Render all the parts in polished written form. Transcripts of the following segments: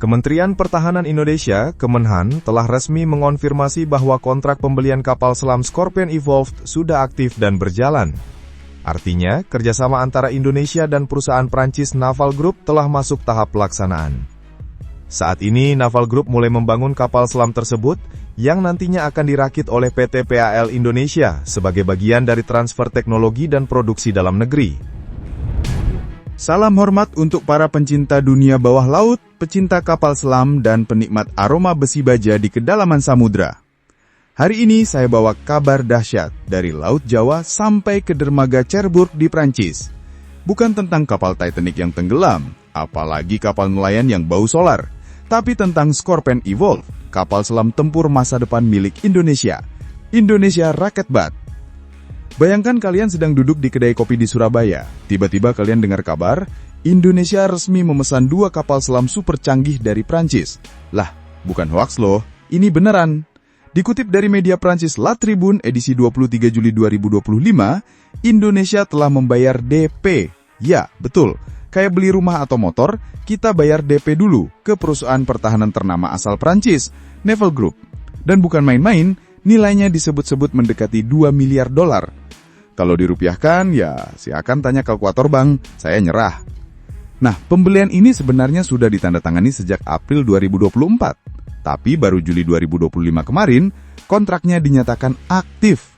Kementerian Pertahanan Indonesia, Kemenhan, telah resmi mengonfirmasi bahwa kontrak pembelian kapal selam Scorpion Evolved sudah aktif dan berjalan. Artinya, kerjasama antara Indonesia dan perusahaan Prancis Naval Group telah masuk tahap pelaksanaan. Saat ini, Naval Group mulai membangun kapal selam tersebut, yang nantinya akan dirakit oleh PT PAL Indonesia sebagai bagian dari transfer teknologi dan produksi dalam negeri. Salam hormat untuk para pencinta dunia bawah laut, pecinta kapal selam, dan penikmat aroma besi baja di kedalaman samudra. Hari ini saya bawa kabar dahsyat dari Laut Jawa sampai ke dermaga Cherbourg di Prancis. Bukan tentang kapal Titanic yang tenggelam, apalagi kapal nelayan yang bau solar, tapi tentang Scorpion Evolved, kapal selam tempur masa depan milik Indonesia. Indonesia Rocket Bat. Bayangkan kalian sedang duduk di kedai kopi di Surabaya. Tiba-tiba kalian dengar kabar, Indonesia resmi memesan 2 kapal selam super canggih dari Prancis. Lah, bukan hoaks loh, ini beneran. Dikutip dari media Prancis La Tribune edisi 23 Juli 2025, Indonesia telah membayar DP. Ya, betul. Kayak beli rumah atau motor, kita bayar DP dulu ke perusahaan pertahanan ternama asal Prancis, Naval Group. Dan bukan main-main, nilainya disebut-sebut mendekati 2 miliar dolar. Kalau dirupiahkan, ya silakan tanya kalkulator bang, saya nyerah. Nah, pembelian ini sebenarnya sudah ditandatangani sejak April 2024. Tapi baru Juli 2025 kemarin, kontraknya dinyatakan aktif.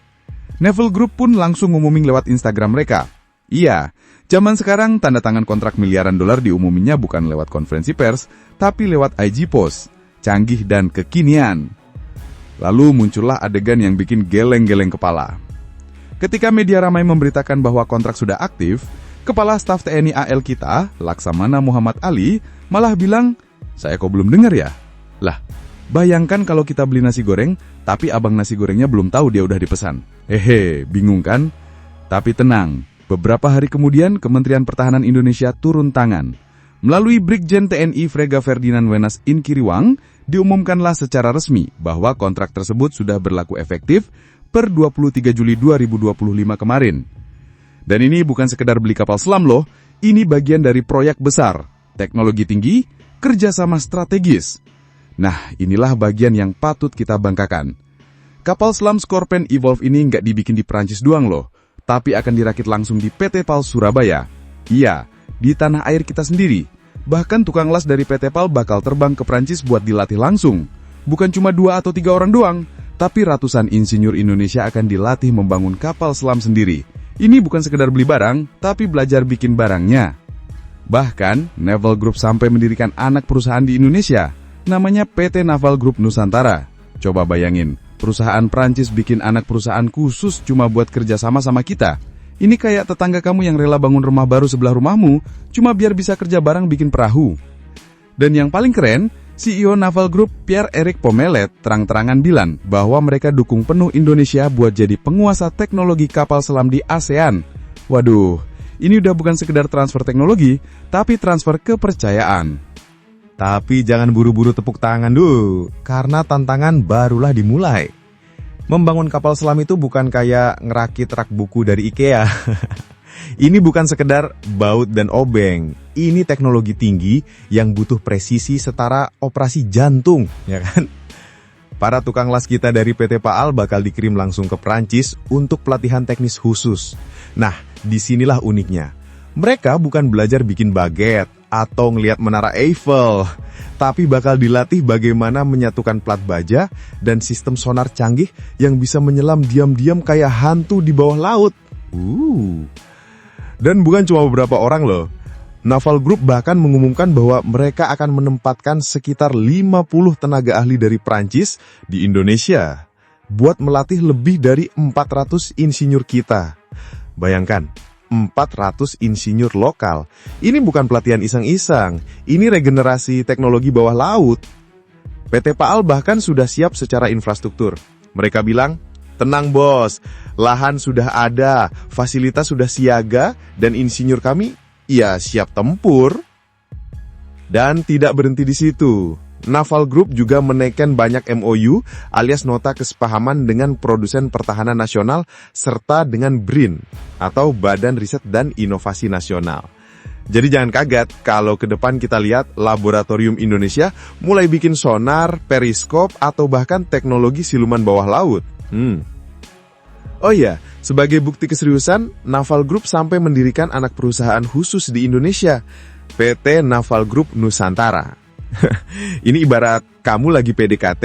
Naval Group pun langsung ngumumin lewat Instagram mereka. Iya, zaman sekarang tanda tangan kontrak miliaran dolar diumuminya bukan lewat konferensi pers, tapi lewat IG post. Canggih dan kekinian. Lalu muncullah adegan yang bikin geleng-geleng kepala. Ketika media ramai memberitakan bahwa kontrak sudah aktif, Kepala Staf TNI AL kita, Laksamana Muhammad Ali, malah bilang, saya kok belum dengar ya? Lah, bayangkan kalau kita beli nasi goreng, tapi abang nasi gorengnya belum tahu dia udah dipesan. Bingung kan? Tapi tenang, beberapa hari kemudian Kementerian Pertahanan Indonesia turun tangan. Melalui Brigjen TNI Frega Ferdinand Wenas Inkiriwang, diumumkanlah secara resmi bahwa kontrak tersebut sudah berlaku efektif per 23 Juli 2025 kemarin. Dan ini bukan sekedar beli kapal selam loh, ini bagian dari proyek besar, teknologi tinggi, kerjasama strategis. Nah, inilah bagian yang patut kita banggakan. Kapal selam Scorpion Evolved ini nggak dibikin di Prancis doang loh, tapi akan dirakit langsung di PT PAL Surabaya. Iya, di tanah air kita sendiri. Bahkan tukang las dari PT PAL bakal terbang ke Prancis buat dilatih langsung. Bukan cuma 2 atau 3 orang doang, tapi ratusan insinyur Indonesia akan dilatih membangun kapal selam sendiri. Ini bukan sekedar beli barang, tapi belajar bikin barangnya. Bahkan, Naval Group sampai mendirikan anak perusahaan di Indonesia, namanya PT Naval Group Nusantara. Coba bayangin, perusahaan Prancis bikin anak perusahaan khusus cuma buat kerja sama kita. Ini kayak tetangga kamu yang rela bangun rumah baru sebelah rumahmu, cuma biar bisa kerja bareng bikin perahu. Dan yang paling keren, CEO Naval Group Pierre-Eric Pomelet terang-terangan bilang bahwa mereka dukung penuh Indonesia buat jadi penguasa teknologi kapal selam di ASEAN. Waduh, ini udah bukan sekedar transfer teknologi, tapi transfer kepercayaan. Tapi jangan buru-buru tepuk tangan dulu, karena tantangan barulah dimulai. Membangun kapal selam itu bukan kayak ngerakit rak buku dari IKEA. Ini bukan sekedar baut dan obeng. Ini teknologi tinggi yang butuh presisi setara operasi jantung, ya kan? Para tukang las kita dari PT PAL bakal dikirim langsung ke Prancis untuk pelatihan teknis khusus. Nah, disinilah uniknya. Mereka bukan belajar bikin baget atau ngelihat menara Eiffel, tapi bakal dilatih bagaimana menyatukan plat baja dan sistem sonar canggih yang bisa menyelam diam-diam kayak hantu di bawah laut. Dan bukan cuma beberapa orang loh. Naval Group bahkan mengumumkan bahwa mereka akan menempatkan sekitar 50 tenaga ahli dari Prancis di Indonesia buat melatih lebih dari 400 insinyur kita. Bayangkan, 400 insinyur lokal. Ini bukan pelatihan iseng-iseng, ini regenerasi teknologi bawah laut. PT PAL bahkan sudah siap secara infrastruktur. Mereka bilang, tenang bos, lahan sudah ada, fasilitas sudah siaga, dan insinyur kami, ya siap tempur. Dan tidak berhenti di situ. Naval Group juga menaikkan banyak MOU alias nota kesepahaman dengan produsen pertahanan nasional serta dengan BRIN atau Badan Riset dan Inovasi Nasional. Jadi jangan kaget kalau ke depan kita lihat laboratorium Indonesia mulai bikin sonar, periskop, atau bahkan teknologi siluman bawah laut. Oh iya, sebagai bukti keseriusan, Naval Group sampai mendirikan anak perusahaan khusus di Indonesia, PT Naval Group Nusantara. Ini ibarat kamu lagi PDKT,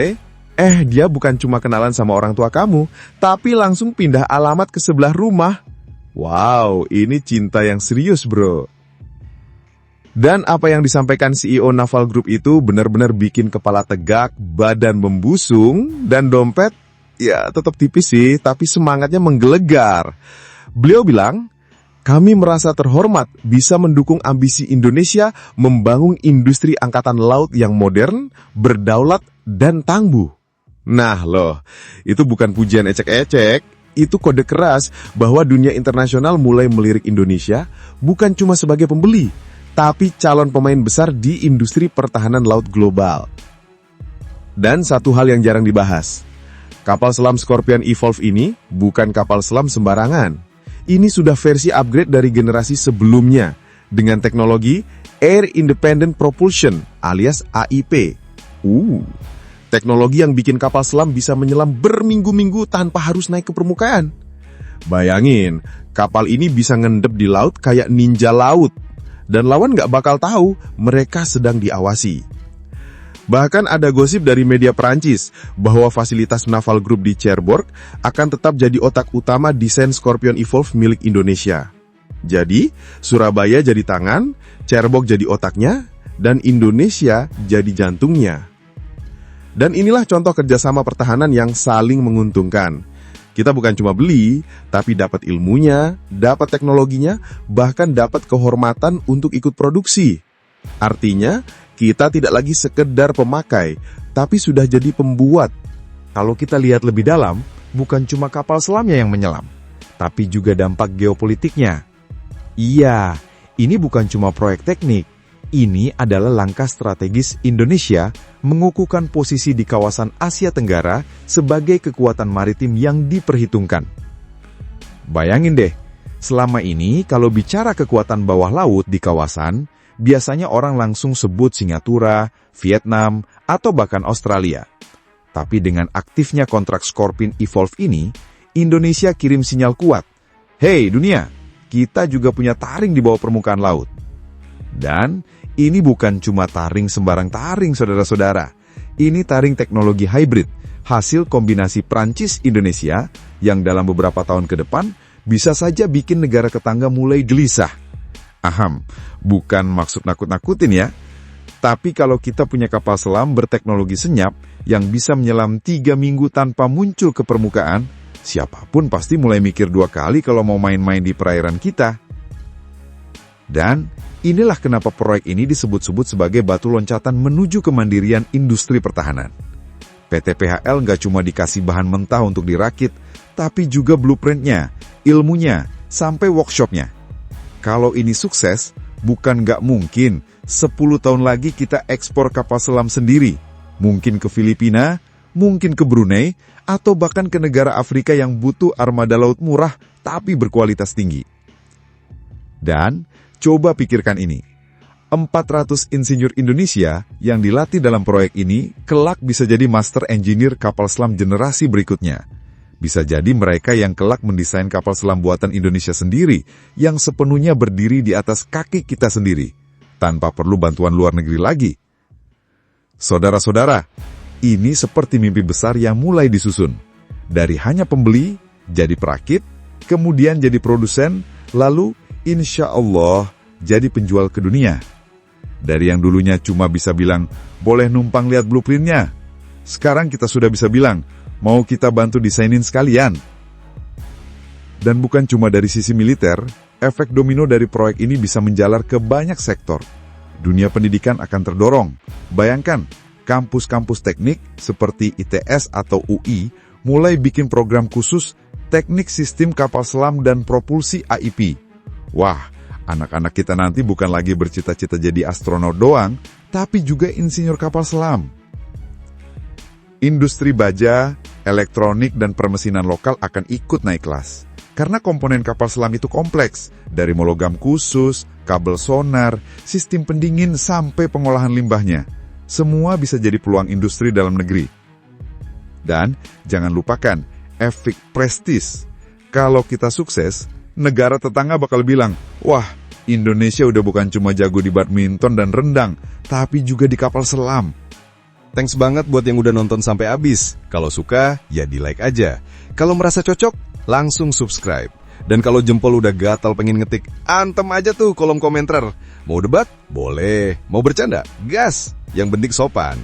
dia bukan cuma kenalan sama orang tua kamu, tapi langsung pindah alamat ke sebelah rumah. Wow, ini cinta yang serius, bro. Dan apa yang disampaikan CEO Naval Group itu benar-benar bikin kepala tegak, badan membusung, dan dompet ya tetap tipis sih, tapi semangatnya menggelegar. Beliau bilang, kami merasa terhormat bisa mendukung ambisi Indonesia membangun industri angkatan laut yang modern, berdaulat, dan tangguh. Nah loh, itu bukan pujian ecek-ecek, itu kode keras bahwa dunia internasional mulai melirik Indonesia bukan cuma sebagai pembeli, tapi calon pemain besar di industri pertahanan laut global. Dan satu hal yang jarang dibahas, kapal selam Scorpion Evolve ini bukan kapal selam sembarangan. Ini sudah versi upgrade dari generasi sebelumnya dengan teknologi Air Independent Propulsion alias AIP. Teknologi yang bikin kapal selam bisa menyelam berminggu-minggu tanpa harus naik ke permukaan. Bayangin, kapal ini bisa ngendep di laut kayak ninja laut. Dan lawan nggak bakal tahu mereka sedang diawasi. Bahkan ada gosip dari media Perancis bahwa fasilitas Naval Group di Cherbourg akan tetap jadi otak utama desain Scorpion Evolve milik Indonesia. Jadi, Surabaya jadi tangan, Cherbourg jadi otaknya, dan Indonesia jadi jantungnya. Dan inilah contoh kerjasama pertahanan yang saling menguntungkan. Kita bukan cuma beli, tapi dapat ilmunya, dapat teknologinya, bahkan dapat kehormatan untuk ikut produksi. Artinya, kita tidak lagi sekedar pemakai, tapi sudah jadi pembuat. Kalau kita lihat lebih dalam, bukan cuma kapal selamnya yang menyelam, tapi juga dampak geopolitiknya. Iya, ini bukan cuma proyek teknik, ini adalah langkah strategis Indonesia mengukuhkan posisi di kawasan Asia Tenggara sebagai kekuatan maritim yang diperhitungkan. Bayangin deh, selama ini kalau bicara kekuatan bawah laut di kawasan, biasanya orang langsung sebut Singapura, Vietnam, atau bahkan Australia. Tapi dengan aktifnya kontrak Scorpion Evolve ini, Indonesia kirim sinyal kuat. Hei dunia, kita juga punya taring di bawah permukaan laut. Dan ini bukan cuma taring sembarang taring, saudara-saudara. Ini taring teknologi hybrid, hasil kombinasi Prancis-Indonesia yang dalam beberapa tahun ke depan bisa saja bikin negara tetangga mulai gelisah. Aham, bukan maksud nakut-nakutin ya. Tapi kalau kita punya kapal selam berteknologi senyap yang bisa menyelam 3 minggu tanpa muncul ke permukaan, siapapun pasti mulai mikir 2 kali kalau mau main-main di perairan kita. Dan inilah kenapa proyek ini disebut-sebut sebagai batu loncatan menuju kemandirian industri pertahanan. PT PHL nggak cuma dikasih bahan mentah untuk dirakit, tapi juga blueprintnya, ilmunya, sampai workshopnya. Kalau ini sukses, bukan nggak mungkin 10 tahun lagi kita ekspor kapal selam sendiri. Mungkin ke Filipina, mungkin ke Brunei, atau bahkan ke negara Afrika yang butuh armada laut murah tapi berkualitas tinggi. Dan coba pikirkan ini, 400 insinyur Indonesia yang dilatih dalam proyek ini kelak bisa jadi master engineer kapal selam generasi berikutnya. Bisa jadi mereka yang kelak mendesain kapal selam buatan Indonesia sendiri yang sepenuhnya berdiri di atas kaki kita sendiri, tanpa perlu bantuan luar negeri lagi. Saudara-saudara, ini seperti mimpi besar yang mulai disusun. Dari hanya pembeli, jadi perakit, kemudian jadi produsen, lalu insya Allah jadi penjual ke dunia. Dari yang dulunya cuma bisa bilang, boleh numpang lihat blueprintnya. Sekarang kita sudah bisa bilang, mau kita bantu desainin sekalian. Dan bukan cuma dari sisi militer, efek domino dari proyek ini bisa menjalar ke banyak sektor. Dunia pendidikan akan terdorong. Bayangkan, kampus-kampus teknik seperti ITS atau UI mulai bikin program khusus teknik sistem kapal selam dan propulsi AIP. Wah, anak-anak kita nanti bukan lagi bercita-cita jadi astronot doang, tapi juga insinyur kapal selam. Industri baja, elektronik, dan permesinan lokal akan ikut naik kelas. Karena komponen kapal selam itu kompleks, dari logam khusus, kabel sonar, sistem pendingin, sampai pengolahan limbahnya. Semua bisa jadi peluang industri dalam negeri. Dan jangan lupakan efek prestis. Kalau kita sukses, negara tetangga bakal bilang, wah, Indonesia udah bukan cuma jago di badminton dan rendang, tapi juga di kapal selam. Thanks banget buat yang udah nonton sampai habis. Kalau suka, ya di-like aja. Kalau merasa cocok, langsung subscribe. Dan kalau jempol udah gatal pengen ngetik, antem aja tuh kolom komentar. Mau debat? Boleh. Mau bercanda? Gas. Yang penting sopan.